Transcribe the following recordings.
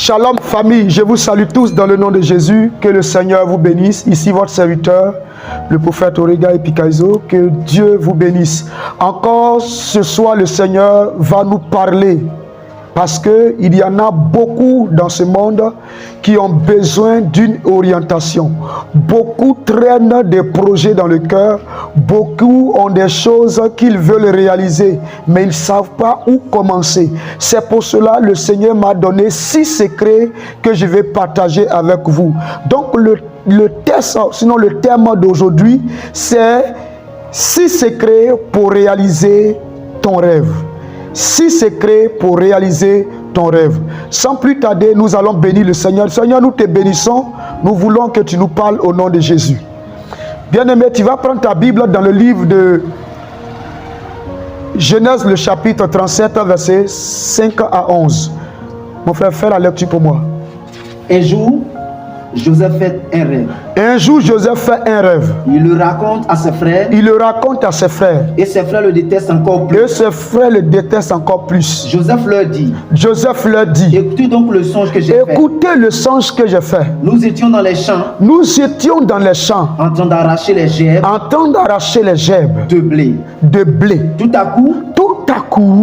Shalom famille, je vous salue tous dans le nom de Jésus. Que le Seigneur vous bénisse. Ici votre serviteur, le prophète Orega Epikaizo. Que Dieu vous bénisse. Encore ce soir, le Seigneur va nous parler. Parce qu'il y en a beaucoup dans ce monde qui ont besoin d'une orientation. Beaucoup traînent des projets dans le cœur. Beaucoup ont des choses qu'ils veulent réaliser, mais ils ne savent pas où commencer. C'est pour cela que le Seigneur m'a donné 6 secrets que je vais partager avec vous. Donc le thème d'aujourd'hui, c'est 6 secrets pour réaliser ton rêve. 6 secrets pour réaliser ton rêve. Sans plus tarder, nous allons bénir le Seigneur. Seigneur, nous te bénissons. Nous voulons que tu nous parles au nom de Jésus. Bien-aimé, tu vas prendre ta Bible dans le livre de Genèse, le chapitre 37, versets 5 à 11. Mon frère, fais la lecture pour moi. Un jour, Joseph fait un rêve. Un jour, Joseph fait un rêve. Il le raconte à ses frères. Il le raconte à ses frères. Et ses frères le détestent encore plus. Et ses frères le détestent encore plus. Joseph leur dit. Joseph leur dit. Écoutez donc le songe que j'ai fait. Écoutez le songe que j'ai fait. Nous étions dans les champs. Nous étions dans les champs. En train d'arracher les gerbes. En train d'arracher les gerbes. De blé. De blé. Tout à coup.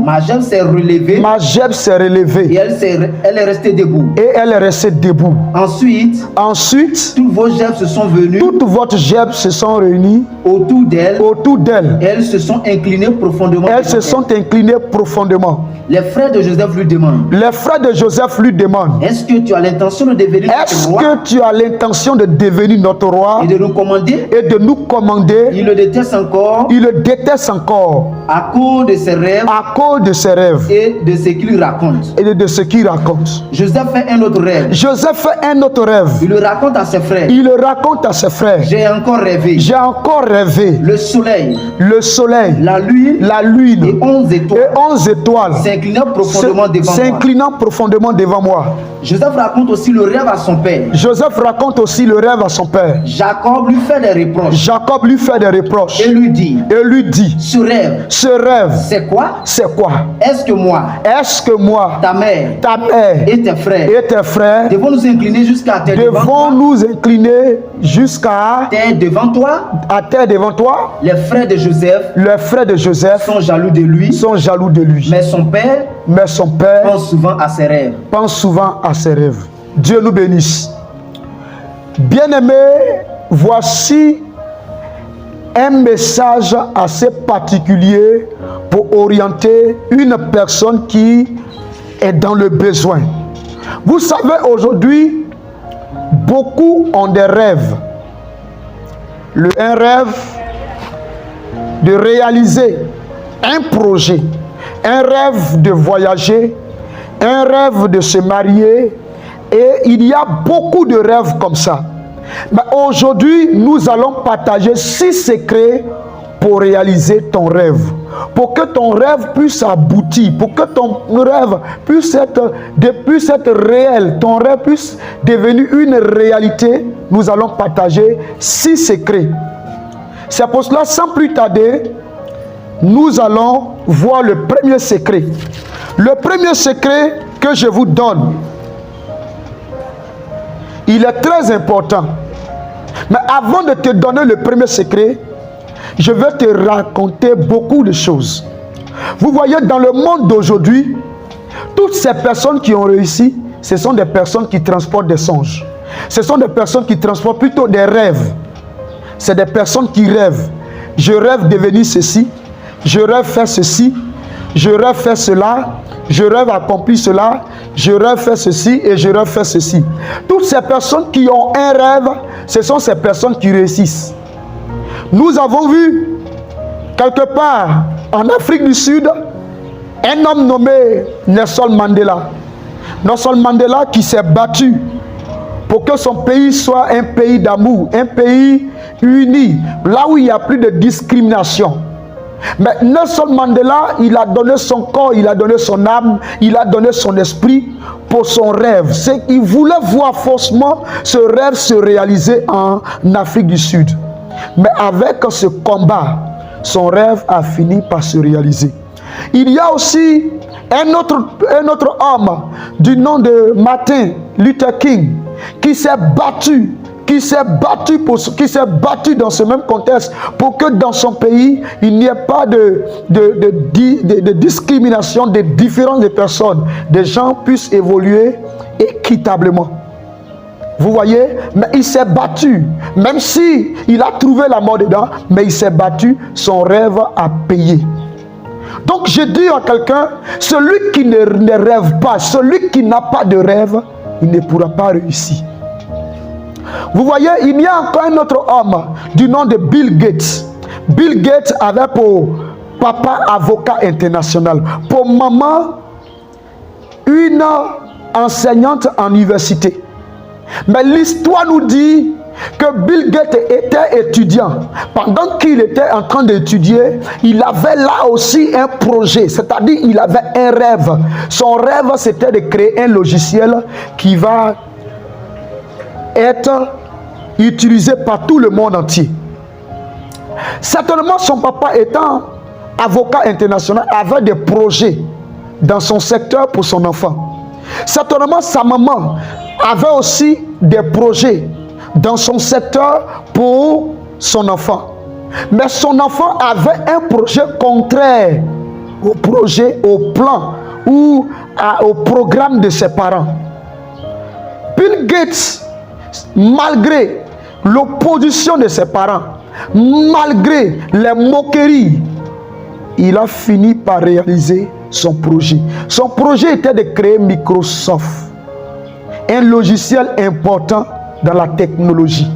Ma gerbe s'est relevée. Ma gerbe s'est relevée. Et elle est restée debout. Et elle est restée debout. Ensuite, toutes vos gerbes se sont venues. Toutes votre gerbes se sont réunies autour d'elle. Et elles se sont inclinées profondément. Elles se sont inclinées profondément. Les frères de Joseph lui demandent. Les frères de Joseph lui demandent. Est-ce que tu as l'intention de devenir notre roi? Est-ce que tu as l'intention de devenir notre roi? Et de nous commander? Et de nous commander. Il le déteste encore. Il le déteste encore. À cause de ses rêves. À cause de ses rêves. Et de ce qu'il raconte. Et de ce qu'il raconte. Joseph fait un autre rêve. Joseph fait un autre rêve. Il le raconte à ses frères. Il le raconte à ses frères. J'ai encore rêvé. J'ai encore rêvé. Le soleil. Le soleil. La lune. La lune. Et 11 étoiles. Et 11 étoiles. S'inclinant profondément devant moi. Joseph raconte aussi le rêve à son père. Joseph raconte aussi le rêve à son père. Jacob lui fait des reproches. Jacob lui fait des reproches. Et lui dit. Ce rêve. C'est quoi? C'est quoi? Est-ce que moi, ta mère et tes frères devons nous incliner jusqu'à terre devant toi? À terre devant toi? Les frères de Joseph sont jaloux de lui. Mais son père pense souvent à ses rêves. Dieu nous bénisse. Bien-aimés, voici un message assez particulier pour orienter une personne qui est dans le besoin. Vous savez, aujourd'hui, beaucoup ont des rêves. Un rêve de réaliser un projet, un rêve de voyager, un rêve de se marier, et il y a beaucoup de rêves comme ça. Mais aujourd'hui, nous allons partager 6 secrets pour réaliser ton rêve. Pour que ton rêve puisse aboutir, pour que ton rêve puisse être réel, ton rêve puisse devenir une réalité, nous allons partager 6 secrets. C'est pour cela, sans plus tarder, nous allons voir le premier secret. Le premier secret que je vous donne, il est très important. Mais avant de te donner le premier secret, je vais te raconter beaucoup de choses. Vous voyez, dans le monde d'aujourd'hui, toutes ces personnes qui ont réussi, ce sont des personnes qui transportent des songes. Ce sont des personnes qui transportent plutôt des rêves. C'est des personnes qui rêvent. Je rêve devenir ceci, je rêve faire ceci, je rêve faire cela, je rêve accomplir cela, je rêve faire ceci et je rêve faire ceci. Toutes ces personnes qui ont un rêve, ce sont ces personnes qui réussissent. Nous avons vu quelque part en Afrique du Sud un homme nommé Nelson Mandela. Nelson Mandela qui s'est battu pour que son pays soit un pays d'amour, un pays uni, là où il n'y a plus de discrimination. Mais Nelson Mandela, il a donné son corps, il a donné son âme, il a donné son esprit pour son rêve. Il voulait voir forcément ce rêve se réaliser en Afrique du Sud. Mais avec ce combat, son rêve a fini par se réaliser. Il y a aussi un autre homme du nom de Martin Luther King qui s'est battu dans ce même contexte pour que dans son pays il n'y ait pas de discrimination, de différence de personnes, des gens puissent évoluer équitablement. Vous voyez, mais il s'est battu, même si il a trouvé la mort dedans, mais il s'est battu, son rêve a payé. Donc je dis à quelqu'un, celui qui ne rêve pas, celui qui n'a pas de rêve, il ne pourra pas réussir. Vous voyez, il y a encore un autre homme du nom de Bill Gates. Bill Gates avait pour papa avocat international, pour maman une enseignante en université. Mais l'histoire nous dit que Bill Gates était étudiant. Pendant qu'il était en train d'étudier, il avait là aussi un projet, c'est-à-dire il avait un rêve. Son rêve, c'était de créer un logiciel qui va être utilisé par tout le monde entier. Certainement, son papa étant avocat international avait des projets dans son secteur pour son enfant. Certainement, sa maman avait aussi des projets dans son secteur pour son enfant. Mais son enfant avait un projet contraire au projet, au plan ou au programme de ses parents. Bill Gates, malgré l'opposition de ses parents, malgré les moqueries, il a fini par réaliser son projet. Son projet était de créer Microsoft, un logiciel important dans la technologie.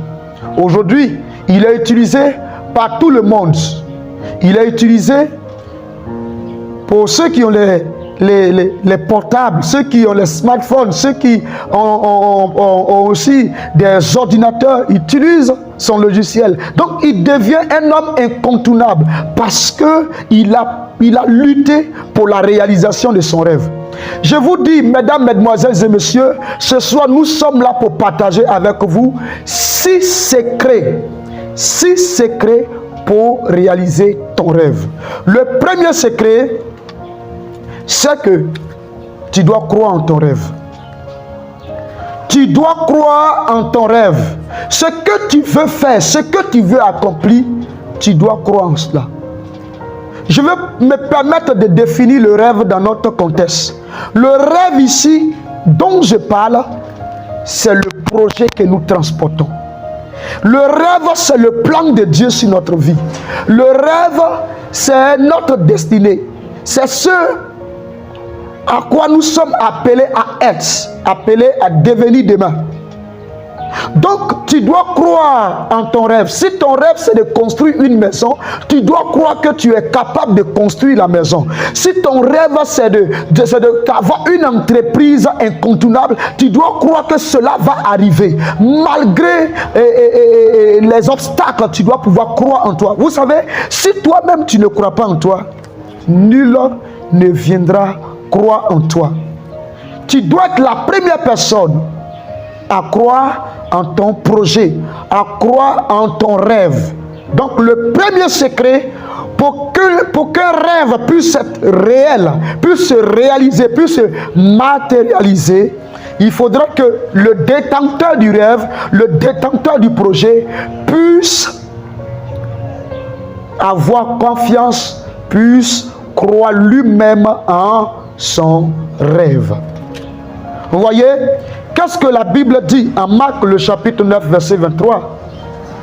Aujourd'hui, il est utilisé par tout le monde. Il est utilisé pour ceux qui ont les portables, ceux qui ont les smartphones, ceux qui ont aussi des ordinateurs, utilisent son logiciel. Donc il devient un homme incontournable parce qu'il a lutté pour la réalisation de son rêve. Je vous dis, mesdames, mesdemoiselles et messieurs, ce soir nous sommes là pour partager avec vous 6 secrets pour réaliser ton rêve. Le premier secret, c'est que tu dois croire en ton rêve. Tu dois croire en ton rêve. Ce que tu veux faire, ce que tu veux accomplir, tu dois croire en cela. Je vais me permettre de définir le rêve dans notre contexte. Le rêve ici dont je parle, c'est le projet que nous transportons. Le rêve, c'est le plan de Dieu sur notre vie. Le rêve, c'est notre destinée. C'est ce à quoi nous sommes appelés à être, appelés à devenir demain. Donc, tu dois croire en ton rêve. Si ton rêve, c'est de construire une maison, tu dois croire que tu es capable de construire la maison. Si ton rêve, c'est d'avoir une entreprise incontournable, tu dois croire que cela va arriver. Malgré les obstacles, tu dois pouvoir croire en toi. Vous savez, si toi-même, tu ne crois pas en toi, nul ne viendra croire en toi. Tu dois être la première personne à croire en ton projet, à croire en ton rêve. Donc le premier secret pour qu'un rêve puisse être réel, puisse se réaliser, puisse se matérialiser, il faudra que le détenteur du rêve, le détenteur du projet puisse avoir confiance, puisse croire lui-même en son rêve. Vous voyez, qu'est-ce que la Bible dit en Marc le chapitre 9 verset 23?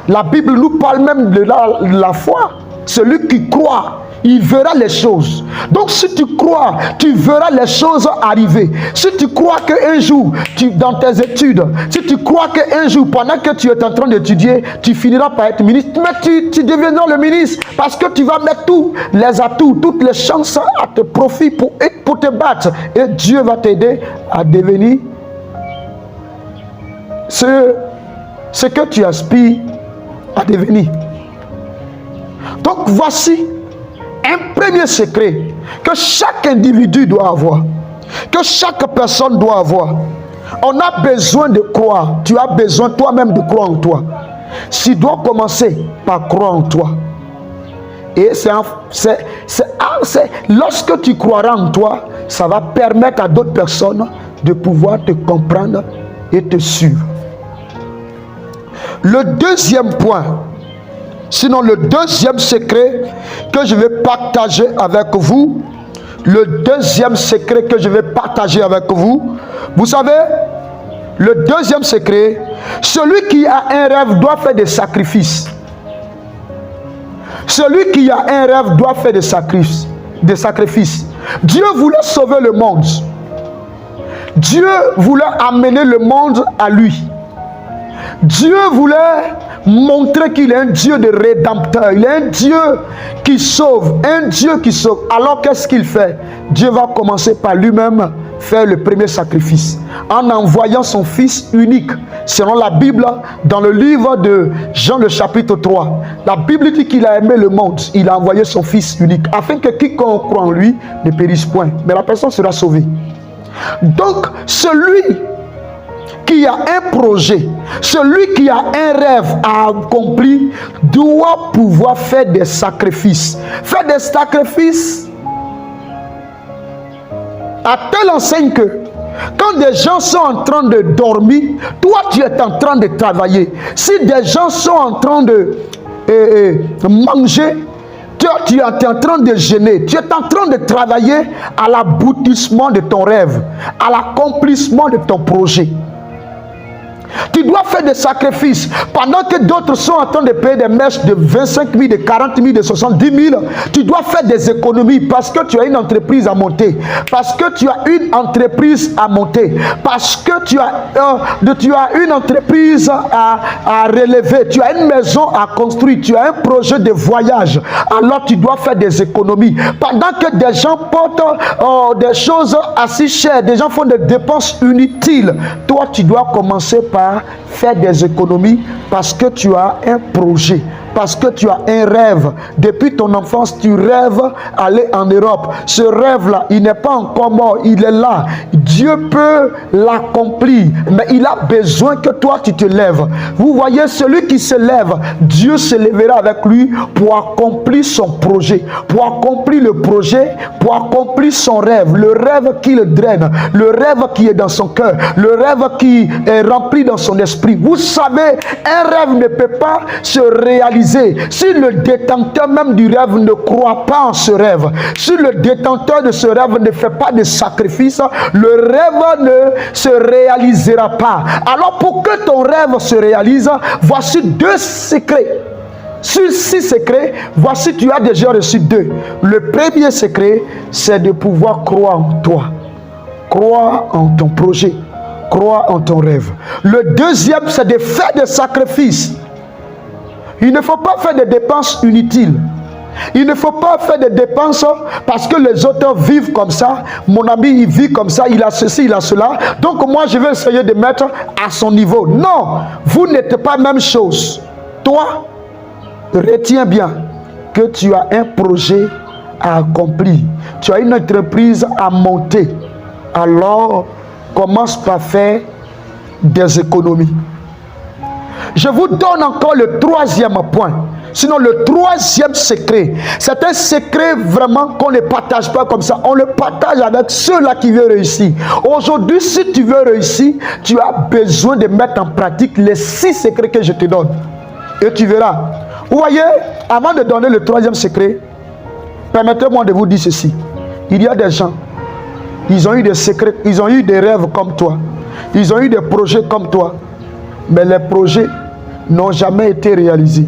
La Bible nous parle même de la foi. Celui qui croit, il verra les choses. Donc si tu crois, tu verras les choses arriver. Si tu crois qu'un jour, dans tes études, si tu crois qu'un jour, pendant que tu es en train d'étudier, tu finiras par être ministre, mais tu deviendras le ministre parce que tu vas mettre tous les atouts, toutes les chances à te profit pour te battre. Et Dieu va t'aider à devenir ce que tu aspires à devenir. Donc voici un premier secret que chaque individu doit avoir, que chaque personne doit avoir. On a besoin de croire. Tu as besoin toi-même de croire en toi. Tu dois commencer par croire en toi. Et lorsque tu croiras en toi, ça va permettre à d'autres personnes de pouvoir te comprendre et te suivre. Le deuxième point, sinon le deuxième secret que je vais partager avec vous, le deuxième secret que je vais partager avec vous, vous savez, le deuxième secret, celui qui a un rêve doit faire des sacrifices. Celui qui a un rêve doit faire des sacrifices. Dieu voulait sauver le monde. Dieu voulait amener le monde à lui. Dieu voulait montrer qu'il est un Dieu de rédempteur. Il est un Dieu qui sauve. Un Dieu qui sauve. Alors qu'est-ce qu'il fait? Dieu va commencer par lui-même faire le premier sacrifice en envoyant son fils unique. Selon la Bible, dans le livre de Jean le chapitre 3, la Bible dit qu'il a aimé le monde. Il a envoyé son fils unique afin que quiconque croit en lui ne périsse point, mais la personne sera sauvée. Donc celui qui a un projet, celui qui a un rêve à accomplir doit pouvoir faire des sacrifices. Faire des sacrifices à telle enseigne que quand des gens sont en train de dormir, toi tu es en train de travailler. Si des gens sont en train de manger, tu es en train de jeûner, tu es en train de travailler à l'aboutissement de ton rêve, à l'accomplissement de ton projet. Tu dois faire des sacrifices. Pendant que d'autres sont en train de payer des mèches de 25 000, de 40 000, de 70 000, tu dois faire des économies parce que tu as une entreprise à monter. Parce que tu as une entreprise à monter. Parce que tu as une entreprise à relever. Tu as une maison à construire. Tu as un projet de voyage. Alors tu dois faire des économies. Pendant que des gens portent des choses assez chères, des gens font des dépenses inutiles, toi tu dois commencer par faire des économies parce que tu as un projet, parce que tu as un rêve. Depuis ton enfance, tu rêves aller en Europe. Ce rêve-là, il n'est pas encore mort, il est là. Dieu peut l'accomplir, mais il a besoin que toi, tu te lèves. Vous voyez, celui qui se lève, Dieu se lèvera avec lui pour accomplir son projet, pour accomplir le projet, pour accomplir son rêve, le rêve qui le draine, le rêve qui est dans son cœur, le rêve qui est rempli dans son esprit. Vous savez, un rêve ne peut pas se réaliser si le détenteur même du rêve ne croit pas en ce rêve. Si le détenteur de ce rêve ne fait pas de sacrifice, le rêve ne se réalisera pas. Alors pour que ton rêve se réalise, voici 2 secrets. Sur 6 secrets, voici tu as déjà reçu 2. Le premier secret, c'est de pouvoir croire en toi. Croire en ton projet. Croire en ton rêve. Le deuxième, c'est de faire des sacrifices. Il ne faut pas faire des dépenses inutiles. Il ne faut pas faire des dépenses parce que les autres vivent comme ça. Mon ami, il vit comme ça, il a ceci, il a cela. Donc moi, je vais essayer de mettre à son niveau. Non, vous n'êtes pas la même chose. Toi, retiens bien que tu as un projet à accomplir. Tu as une entreprise à monter. Alors, commence par faire des économies. Je vous donne encore le 3e point. Sinon, le 3e secret, c'est un secret vraiment qu'on ne partage pas comme ça. On le partage avec ceux-là qui veulent réussir. Aujourd'hui, si tu veux réussir, tu as besoin de mettre en pratique les 6 secrets que je te donne. Et tu verras. Vous voyez, avant de donner le 3e secret, permettez-moi de vous dire ceci. Il y a des gens, ils ont eu des secrets, ils ont eu des rêves comme toi. Ils ont eu des projets comme toi. Mais les projets n'ont jamais été réalisés.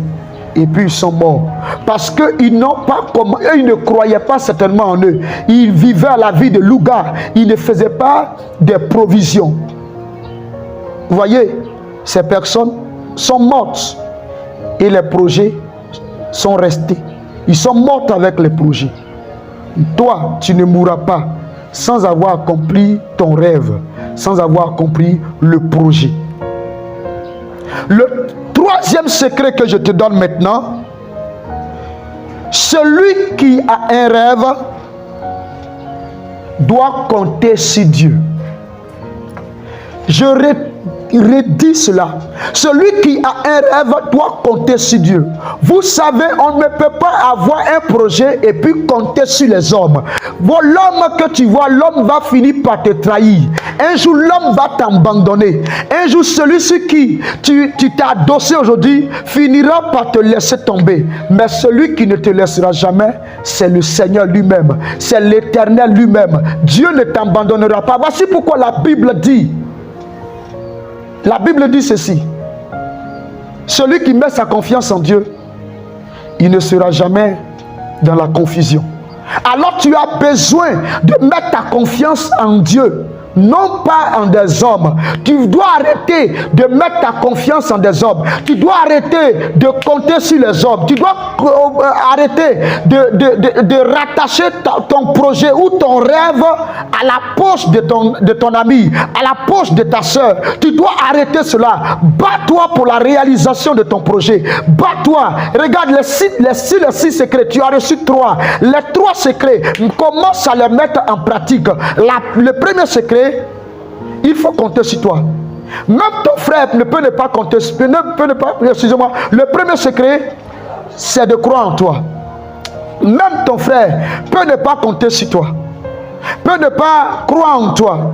Et puis ils sont morts. Parce qu'ils n'ont pas comment. Eux, ils ne croyaient pas certainement en eux. Ils vivaient la vie de loup-garou. Ils ne faisaient pas des provisions. Vous voyez, ces personnes sont mortes. Et les projets sont restés. Ils sont morts avec les projets. Toi, tu ne mourras pas sans avoir accompli ton rêve, sans avoir accompli le projet. Le 3e secret que je te donne maintenant, celui qui a un rêve doit compter sur Dieu. Je redis cela. Celui qui a un rêve doit compter sur Dieu. Vous savez, on ne peut pas avoir un projet et puis compter sur les hommes. Bon, l'homme que tu vois, l'homme va finir par te trahir. Un jour, l'homme va t'abandonner. Un jour, celui sur qui tu t'es adossé aujourd'hui finira par te laisser tomber. Mais celui qui ne te laissera jamais, c'est le Seigneur lui-même. C'est l'Éternel lui-même. Dieu ne t'abandonnera pas. Voici pourquoi la Bible dit ceci. Celui qui met sa confiance en Dieu, il ne sera jamais dans la confusion. Alors tu as besoin de mettre ta confiance en Dieu, non pas en des hommes. Tu dois arrêter de mettre ta confiance en des hommes. Tu dois arrêter de compter sur les hommes. Tu dois arrêter de rattacher ton projet ou ton rêve à la poche de ton ami, à la poche de ta soeur. Tu dois arrêter cela. Bats-toi pour la réalisation de ton projet. Bats-toi. Regarde les six secrets. Tu as reçu 3. Les 3 secrets, commence à les mettre en pratique. Le premier secret, il faut compter sur toi. Même ton frère ne peut pas compter. Excusez-moi. Le premier secret, c'est de croire en toi. Même ton frère peut ne pas compter sur toi. Peut ne pas croire en toi.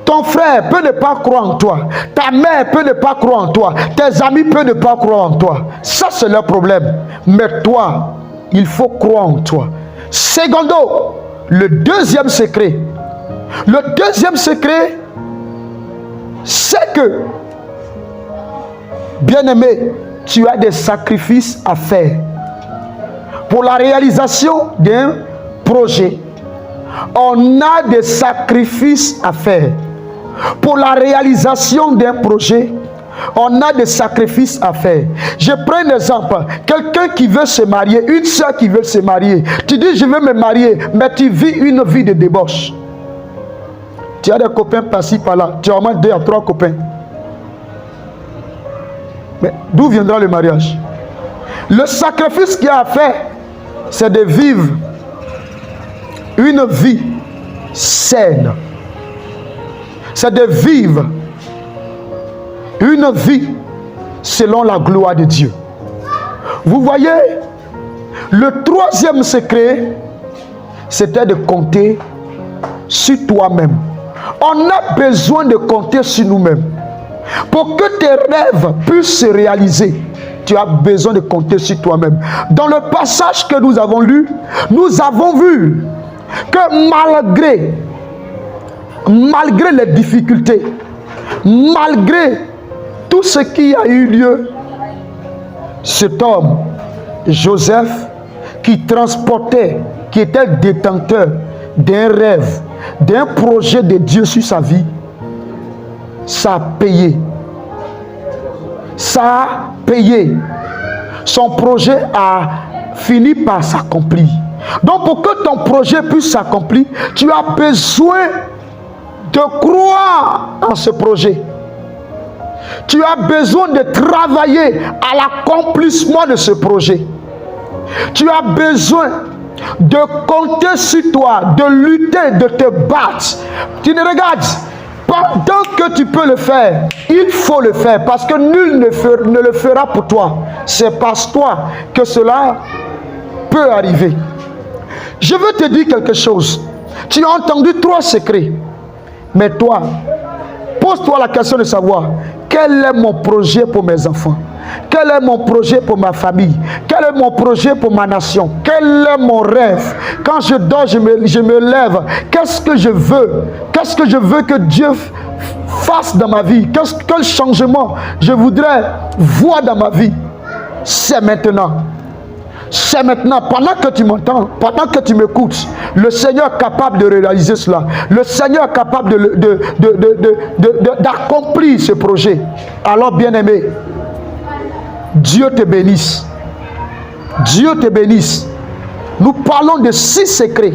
Ton frère peut ne pas croire en toi. Ta mère peut ne pas croire en toi. Tes amis peuvent ne pas croire en toi. Ça, c'est leur problème. Mais toi, il faut croire en toi. Secondo, le deuxième secret. Le deuxième secret, c'est que, bien-aimé, tu as des sacrifices à faire. Pour la réalisation d'un projet, on a des sacrifices à faire. Pour la réalisation d'un projet, on a des sacrifices à faire. Je prends un exemple. Quelqu'un qui veut se marier, une soeur qui veut se marier. Tu dis, je veux me marier, mais tu vis une vie de débauche. Tu as des copains par-ci, par-là. Tu as au moins 2 à 3 copains. Mais d'où viendra le mariage? Le sacrifice qu'il y a à faire, c'est de vivre une vie saine. C'est de vivre une vie selon la gloire de Dieu. Vous voyez, le troisième secret, c'était de compter sur toi-même. On a besoin de compter sur nous-mêmes. Pour que tes rêves puissent se réaliser, tu as besoin de compter sur toi-même. Dans le passage que nous avons lu, nous avons vu que malgré les difficultés, malgré tout ce qui a eu lieu, cet homme, Joseph, qui transportait, qui était le détenteur d'un rêve, d'un projet de Dieu sur sa vie, ça a payé. Ça a payé. Son projet a fini par s'accomplir. Donc pour que ton projet puisse s'accomplir, tu as besoin de croire en ce projet. Tu as besoin de travailler à l'accomplissement de ce projet. Tu as besoin de compter sur toi, de lutter, de te battre. Tu ne regardes, pendant que tu peux le faire, il faut le faire parce que nul ne le fera pour toi. C'est par toi que cela peut arriver. Je veux te dire quelque chose. Tu as entendu 3 secrets. Mais toi, pose-toi la question de savoir quel est mon projet pour mes enfants? Quel est mon projet pour ma famille? Quel est mon projet pour ma nation? Quel est mon rêve? Quand je dors, je me lève. Qu'est-ce que je veux? Qu'est-ce que je veux que Dieu fasse dans ma vie? Quel changement je voudrais voir dans ma vie? C'est maintenant. C'est maintenant, pendant que tu m'entends, pendant que tu m'écoutes, le Seigneur est capable de réaliser cela. Le Seigneur est capable d'accomplir ce projet. Alors, bien-aimé, Dieu te bénisse. Dieu te bénisse. Nous parlons de 6 secrets.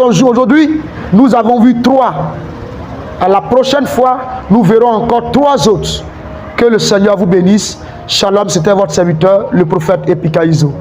Aujourd'hui, nous avons vu 3. À la prochaine fois, nous verrons encore 3 autres. Que le Seigneur vous bénisse. Shalom, c'était votre serviteur, le prophète Epikaïzo.